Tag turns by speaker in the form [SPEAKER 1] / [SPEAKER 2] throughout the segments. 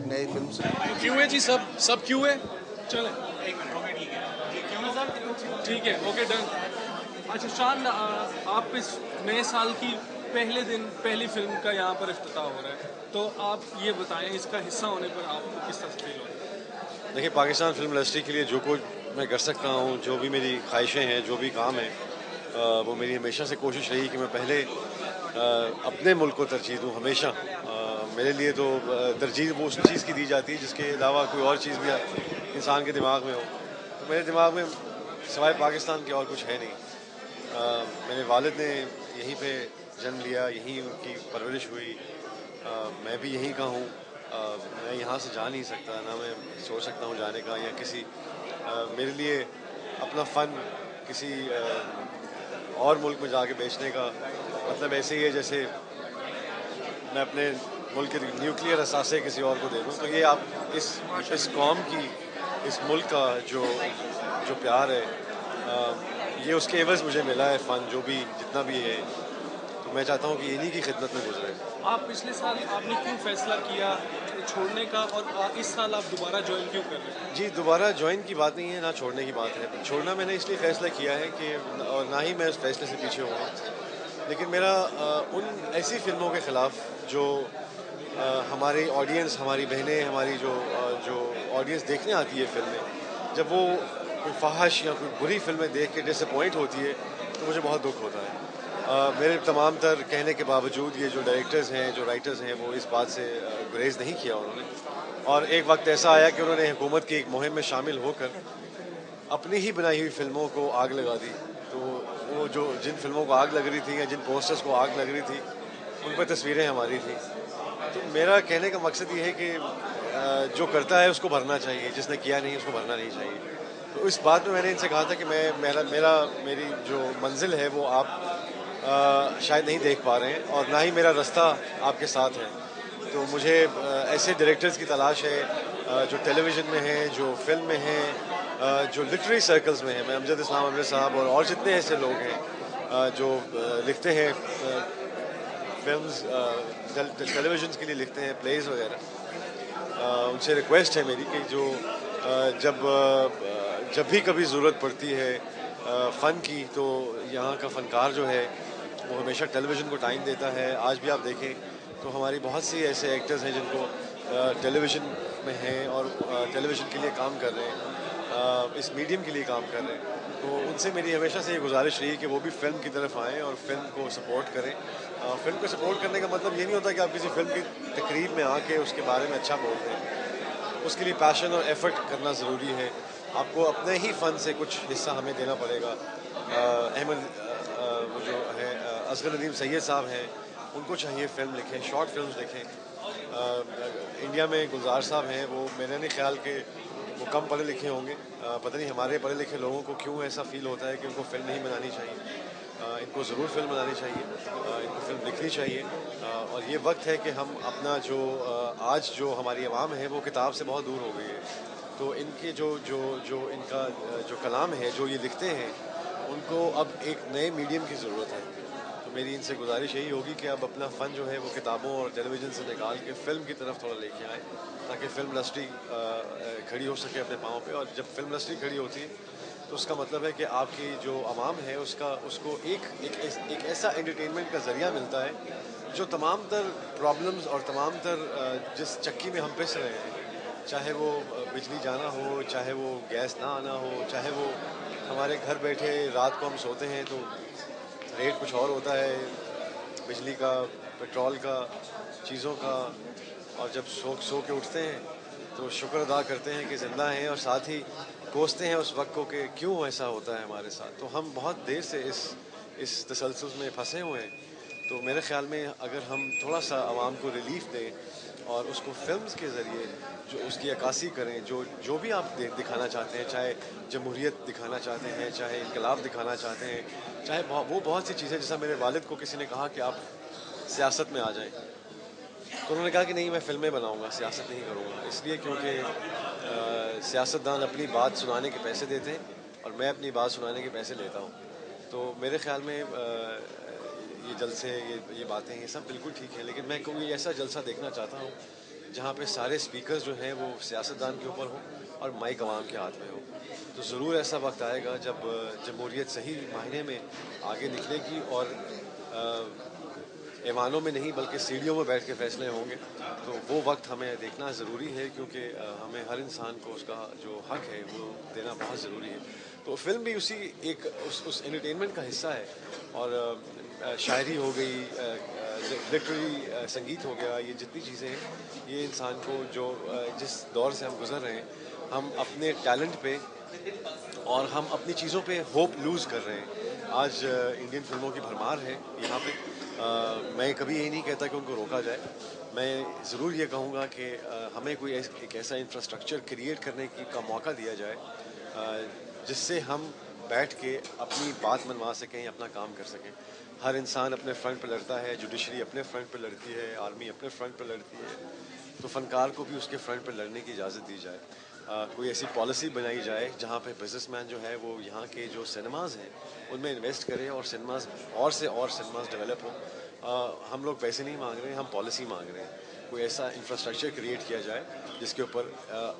[SPEAKER 1] नई फिल्म से।
[SPEAKER 2] क्यों है जी? सब सब क्यों है? चले एक मिनट, ओके ठीक है जी, क्यों है सर? ठीक है, ओके डन। अच्छा शान, आप इस नए साल की पहले दिन पहली फिल्म का यहाँ पर इफ्तिताह हो रहा है, तो आप ये बताएं इसका हिस्सा होने पर आपको किस तरह से फील हो रहा है?
[SPEAKER 3] देखिए, पाकिस्तान फिल्म इंडस्ट्री के लिए जो कुछ मैं कर सकता हूँ, जो भी मेरी ख्वाहिशें हैं, जो भी काम है, वो मेरी हमेशा से कोशिश रही कि मैं पहले अपने मुल्क को तरजीह दूँ हमेशा। मेरे लिए तो तरजीह वो उस चीज़ की दी जाती है जिसके अलावा कोई और चीज़ भी इंसान के दिमाग में हो। तो मेरे दिमाग में सिवाय पाकिस्तान के और कुछ है नहीं। मेरे वालिद ने यहीं पे जन्म लिया, यहीं उनकी परवरिश हुई। मैं भी यहीं का हूँ। मैं यहाँ से जा नहीं सकता, ना मैं सोच सकता हूँ जाने का या किसी मेरे लिए अपना फ़न किसी और मुल्क में जाके बेचने का मतलब ऐसे ही है जैसे मैं अपने मुल्क के न्यूक्लियर असासे किसी और को दे दूँ। तो ये आप इस कौम की, इस मुल्क का जो जो प्यार है, ये उसके एवज़ मुझे मिला है फ़न जो भी जितना भी है। तो मैं चाहता हूँ कि इन्हीं की खिदमत में गुजरे।
[SPEAKER 2] आप पिछले साल आपने क्यों फैसला किया छोड़ने का, और इस साल आप दोबारा ज्वाइन क्यों कर रहे हैं?
[SPEAKER 3] जी, दोबारा जॉइन की बात नहीं है, ना छोड़ने की बात है। छोड़ना मैंने इसलिए फ़ैसला किया है कि और ना ही मैं उस फ़ैसले से पीछे हूँ। लेकिन मेरा उन ऐसी फ़िल्मों के ख़िलाफ़ जो हमारी ऑडियंस, हमारी बहनें, हमारी जो ऑडियंस देखने आती है फ़िल्में, जब वो कोई फ़ाहिश या कोई बुरी फ़िल्में देख के डिसअपॉइंट होती है, तो मुझे बहुत दुःख होता है। मेरे तमाम तर कहने के बावजूद ये जो डायरेक्टर्स हैं, जो राइटर्स हैं, वो इस बात से गुरेज़ नहीं किया उन्होंने। और एक वक्त ऐसा आया कि उन्होंने हुकूमत की एक मुहिम में शामिल होकर अपनी ही बनाई हुई फ़िल्मों को आग लगा दी। तो वो जो जिन फ़िल्मों को आग लग रही थी या जिन पोस्टर्स को आग लग रही थी, उन पर तस्वीरें हमारी थी। तो मेरा कहने का मकसद ये है कि जो करता है उसको भरना चाहिए, जिसने किया नहीं उसको भरना नहीं चाहिए। तो इस बात में मैंने इनसे कहा था कि मेरी जो मंज़िल है वो आप शायद नहीं देख पा रहे हैं और ना ही मेरा रास्ता आपके साथ है। तो मुझे ऐसे डायरेक्टर्स की तलाश है जो टेलीविज़न में हैं, जो फ़िल्म में हैं, जो लिटरेरी सर्कल्स में हैं। मैं अमजद इस्लाम अमजद साहब और जितने ऐसे लोग हैं जो लिखते हैं फ़िल्म्स, टेलीविज़न के लिए लिखते हैं, प्लेज़ वगैरह। उनसे रिक्वेस्ट है मेरी कि जो जब भी कभी ज़रूरत पड़ती है फ़न की, तो यहाँ का फ़नकार जो है वो हमेशा टेलीविज़न को टाइम देता है। आज भी आप देखें तो हमारी बहुत सी ऐसे एक्टर्स हैं जिनको टेलीविज़न में हैं और टेलीविज़न के लिए काम कर रहे हैं, इस मीडियम के लिए काम कर रहे हैं। तो उनसे मेरी हमेशा से ये गुजारिश रही कि वो भी फ़िल्म की तरफ आएँ और फ़िल्म को सपोर्ट करें। फ़िल्म को सपोर्ट करने का मतलब ये नहीं होता कि आप किसी फ़िल्म की तकरीब में आके उसके बारे में अच्छा बोल दें। उसके लिए पैशन और एफ़र्ट करना ज़रूरी है। आपको अपने ही फ़न से कुछ हिस्सा हमें देना पड़ेगा। वो जो है असगर नदीम सैयद साहब हैं, उनको चाहिए फ़िल्म लिखें, शॉर्ट फ़िल्म्स लिखें। इंडिया में गुलज़ार साहब हैं, वो मेरा नहीं ख़्याल कि वो कम पढ़े लिखे होंगे। पता नहीं हमारे पढ़े लिखे लोगों को क्यों ऐसा फ़ील होता है कि उनको फ़िल्म नहीं बनानी चाहिए। इनको ज़रूर फ़िल्म बनानी चाहिए, इनको फ़िल्म लिखनी चाहिए। और ये वक्त है कि हम अपना जो आज जो हमारी आवाम है वो किताब से बहुत दूर हो गई है। तो इनके जो जो जो इनका जो कलाम है, जो ये लिखते हैं, उनको अब एक नए मीडियम की ज़रूरत है। तो मेरी इनसे गुजारिश यही होगी कि अब अपना फ़न जो है वो किताबों और टेलीविज़न से निकाल के फ़िल्म की तरफ थोड़ा लेके आएँ, ताकि फ़िल्म इंडस्ट्री खड़ी हो सके अपने पाँव पे। और जब फ़िल्म इंडस्ट्री खड़ी होती है तो उसका मतलब है कि आपकी जो आवाम है उसको एक ऐसा एंटरटेनमेंट का ज़रिया मिलता है जो तमाम तर प्रॉब्लम्स और तमाम तर जिस चक्की में हम पिस रहे हैं, चाहे वो बिजली जाना हो, चाहे वो गैस ना आना हो, चाहे वो हमारे घर बैठे रात को हम सोते हैं तो रेट कुछ और होता है, बिजली का, पेट्रोल का, चीज़ों का। और जब सो सो के उठते हैं तो शुक्र अदा करते हैं कि ज़िंदा हैं और साथ ही कोसते हैं उस वक्त को कि क्यों ऐसा होता है हमारे साथ। तो हम बहुत देर से इस तसलसल में फंसे हुए हैं। तो मेरे ख़्याल में अगर हम थोड़ा सा आवाम को रिलीफ़ दें और उसको फ़िल्म्स के ज़रिए जो उसकी अक्कासी करें, जो जो भी आप दिखाना चाहते हैं, चाहे जमहूरियत दिखाना चाहते हैं, चाहे इनकलाब दिखाना चाहते हैं, चाहे वो बहुत सी चीज़ें, जैसा मेरे वालिद को किसी ने कहा कि आप सियासत में आ जाएं, तो उन्होंने कहा कि नहीं, मैं फ़िल्में बनाऊंगा, सियासत नहीं करूंगा। इसलिए क्योंकि सियासतदान अपनी बात सुनाने के पैसे देते हैं और मैं अपनी बात सुनाने के पैसे लेता हूँ। तो मेरे ख़्याल में ये जलसे, ये बातें, ये सब बिल्कुल ठीक है, लेकिन मैं कोई ऐसा जलसा देखना चाहता हूँ जहाँ पे सारे स्पीकर्स जो हैं वो सियासतदान के ऊपर हो और माइक अवाम के हाथ में हो। तो ज़रूर ऐसा वक्त आएगा जब जमहूरियत सही मायने में आगे निकलेगी और ऐवानों में नहीं बल्कि सीढ़ियों में बैठ के फैसले होंगे। तो वो वक्त हमें देखना ज़रूरी है, क्योंकि हमें हर इंसान को उसका जो हक है वो देना बहुत ज़रूरी है। तो फिल्म भी उसी एक उस एंटरटेनमेंट का हिस्सा है। और शायरी हो गई, लिटरेरी संगीत हो गया, ये जितनी चीज़ें हैं ये इंसान को जो जिस दौर से हम गुज़र रहे हैं, हम अपने टैलेंट पे और हम अपनी चीज़ों पे होप लूज़ कर रहे हैं। आज इंडियन फिल्मों की भरमार है यहाँ पे। मैं कभी ये नहीं कहता कि उनको रोका जाए। मैं ज़रूर ये कहूँगा कि हमें कोई एक ऐसा इंफ्रास्ट्रक्चर क्रिएट करने का मौका दिया जाए जिससे हम बैठ के अपनी बात मनवा सकें, अपना काम कर सकें। हर इंसान अपने फ्रंट पर लड़ता है, जुडिशरी अपने फ्रंट पर लड़ती है, आर्मी अपने फ्रंट पर लड़ती है। तो फनकार को भी उसके फ्रंट पर लड़ने की इजाज़त दी जाए। कोई ऐसी पॉलिसी बनाई जाए जहाँ पे बिजनेसमैन जो है वो यहाँ के जो सिनेमाज हैं उनमें इन्वेस्ट करें और सिनेमाज और से और सिनेमाज डेवलप हो। हम लोग पैसे नहीं मांग रहे हैं, हम पॉलिसी मांग रहे हैं। कोई ऐसा इंफ्रास्ट्रक्चर क्रिएट किया जाए जिसके ऊपर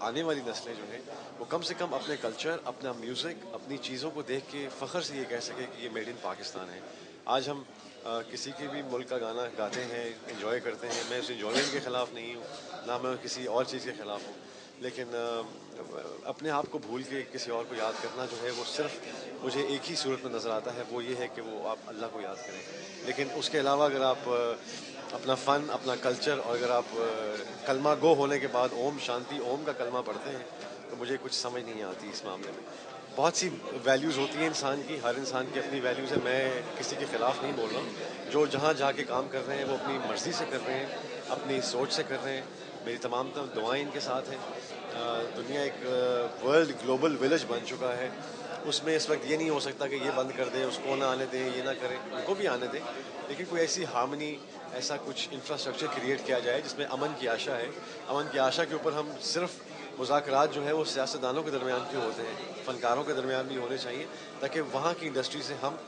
[SPEAKER 3] आने वाली नस्लें जो हैं वो कम से कम अपने कल्चर, अपना म्यूज़िक, अपनी चीज़ों को देख के फ़ख्र से ये कह सके कि ये मेड इन पाकिस्तान है। आज हम किसी के भी मुल्क का गाना गाते हैं, एंजॉय करते हैं। मैं उस एंजॉयमेंट के ख़िलाफ़ नहीं हूँ, ना मैं किसी और चीज़ के ख़िलाफ़ हूँ, लेकिन अपने आप को भूल के किसी और को याद करना जो है वो सिर्फ मुझे एक ही सूरत में नज़र आता है, वो ये है कि वो आप अल्लाह को याद करें। लेकिन उसके अलावा अगर आप अपना फ़न, अपना कल्चर और अगर आप कलमा गो होने के बाद ओम शांति ओम का कलमा पढ़ते हैं तो मुझे कुछ समझ नहीं आती इस मामले में। बहुत सी वैल्यूज़ होती हैं इंसान की, हर इंसान की अपनी वैल्यूज़ है। मैं किसी के ख़िलाफ़ नहीं बोल रहा हूँ। जो जहाँ जाके काम कर रहे हैं वो अपनी मर्ज़ी से कर रहे हैं, अपनी सोच से कर रहे हैं। मेरी तमाम दुआएं इनके साथ हैं। दुनिया एक वर्ल्ड ग्लोबल विलेज बन चुका है। उसमें इस वक्त ये नहीं हो सकता कि ये बंद कर दें, उसको ना आने दें, ये ना करें, उनको भी आने दें। लेकिन कोई ऐसी हार्मनी, ऐसा कुछ इंफ्रास्ट्रक्चर क्रिएट किया जाए जिसमें अमन की आशा है। अमन की आशा के ऊपर हम सिर्फ मुज़ाकरात जो है वो सियासतदानों के दरमियान क्यों होते हैं, फ़नकारों के दरमियान भी होने चाहिए, ताकि वहाँ की इंडस्ट्री से हम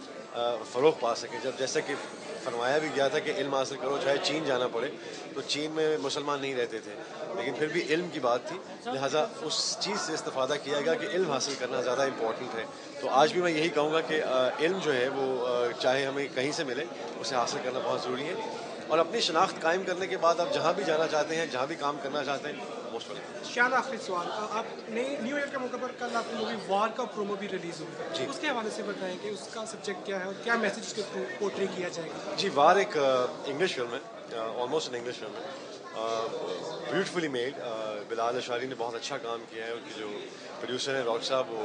[SPEAKER 3] फ़रोग़ पा सकें। जब जैसे कि फरमाया भी गया था कि इल्म हासिल करो चाहे चीन जाना पड़े, तो चीन में मुसलमान नहीं रहते थे, लेकिन फिर भी इल्म की बात थी, लिहाजा उस चीज़ से इस्तिफ़ादा किया गया कि इल्म हासिल करना ज़्यादा इंपॉर्टेंट है। तो आज भी मैं यही कहूँगा कि इल्म जो है वो चाहे हमें कहीं से मिले, उसे हासिल करना बहुत ज़रूरी है। और अपनी शनाख्त कायम करने के बाद आप जहाँ भी जाना चाहते हैं, जहाँ भी काम करना चाहते हैं, मोस्ट वेलकम।
[SPEAKER 1] शान आखिरी सवाल, आपने न्यू ईयर के मौके पर कल आपकी मूवी वार का प्रोमो भी रिलीज़ हुआ
[SPEAKER 3] जी।
[SPEAKER 1] है, उसके हवाले से बताएं कि उसका सब्जेक्ट क्या है और क्या मैसेज उसके थ्रू पोर्ट्रे किया जाएगा।
[SPEAKER 3] जी, वार एक इंग्लिश फिल्म है, ऑलमोस्ट एन इंग्लिश फिल्म है, ब्यूटीफुली मेड। बिलाल अशारी ने बहुत अच्छा काम किया है। उनकी जो प्रोड्यूसर है रॉक साहब, वो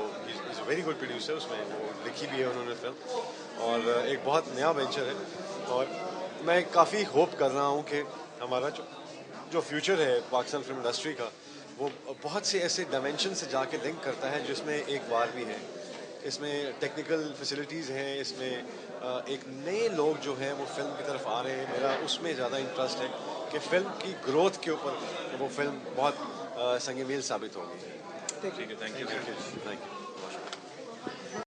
[SPEAKER 3] is a very good producer. उसमें वो लिखी भी है उन्होंने फिल्म, और एक बहुत नया वेंचर है। और मैं काफ़ी होप कर रहा हूँ कि हमारा जो फ्यूचर है पाकिस्तान फिल्म इंडस्ट्री का, वो बहुत से ऐसे डायमेंशन से जाके लिंक करता है जिसमें एक वार भी है, इसमें टेक्निकल फैसिलिटीज़ हैं, इसमें एक नए लोग जो हैं वो फिल्म की तरफ आ रहे हैं। मेरा उसमें ज़्यादा इंटरेस्ट है कि फ़िल्म की ग्रोथ के ऊपर वो फिल्म बहुत संग मील साबित होगी।
[SPEAKER 1] ठीक है।
[SPEAKER 2] ठीक है, थैंक यू।
[SPEAKER 3] Thank you.